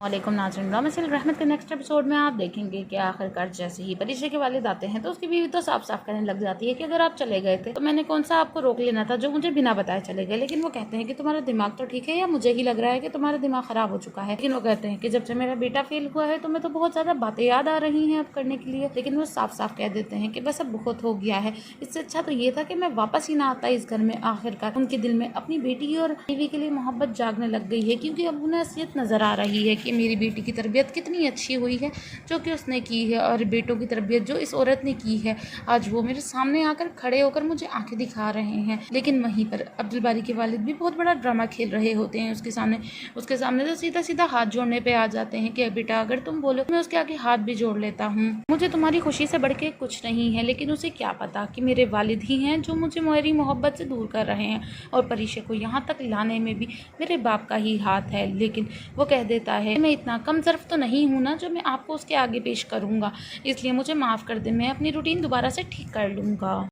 वालेकुम नाज़रीन, ड्रामा रहमत के नेक्स्ट एपिसोड में आप देखेंगे कि आखिरकार जैसे ही परीक्षा के वालिद आते हैं तो उसकी बीवी तो साफ साफ कहने लग जाती है कि अगर आप चले गए थे तो मैंने कौन सा आपको रोक लेना था जो मुझे बिना बताए चले गए। लेकिन वो कहते हैं कि तुम्हारा दिमाग तो ठीक है या मुझे ही लग रहा है कि तुम्हारा दिमाग खराब हो चुका है। लेकिन वो कहते हैं कि जब से मेरा बेटा फेल हुआ है तो मैं तो बहुत ज़्यादा बातें याद आ रही हैं अब करने के लिए। लेकिन वो साफ साफ कह देते हैं कि बस अब बहुत हो गया है, इससे अच्छा तो ये था कि मैं वापस ही ना आता इस घर में। आखिरकार उनके दिल में अपनी बेटी और बीवी के लिए मोहब्बत जागने लग गई है, क्योंकि अब उन्हें असलियत नजर आ रही है कि मेरी बेटी की तरबियत कितनी अच्छी हुई है जो कि उसने की है, और बेटों की तरबियत जो इस औरत ने की है। आज वो मेरे सामने आकर खड़े होकर मुझे आंखें दिखा रहे हैं। लेकिन वहीं पर अब्दुल बारी के वालिद भी बहुत बड़ा ड्रामा खेल रहे होते हैं उसके सामने तो सीधा सीधा हाथ जोड़ने पे आ जाते हैं कि बेटा अगर तुम बोलो मैं उसके आगे हाथ भी जोड़ लेता हूँ। मुझे तुम्हारी खुशी से बढ़ के कुछ नहीं है, लेकिन उसे क्या पता कि मेरे वालिद ही हैं जो मुझे मेरी मोहब्बत से दूर कर रहे हैं, और परीक्षा को यहाँ तक लाने में भी मेरे बाप का ही हाथ है। लेकिन वो कह देता है मैं इतना कम ज़र्फ तो नहीं हूँ ना जो मैं आपको उसके आगे पेश करूँगा, इसलिए मुझे माफ़ कर दे, मैं अपनी रूटीन दोबारा से ठीक कर लूँगा।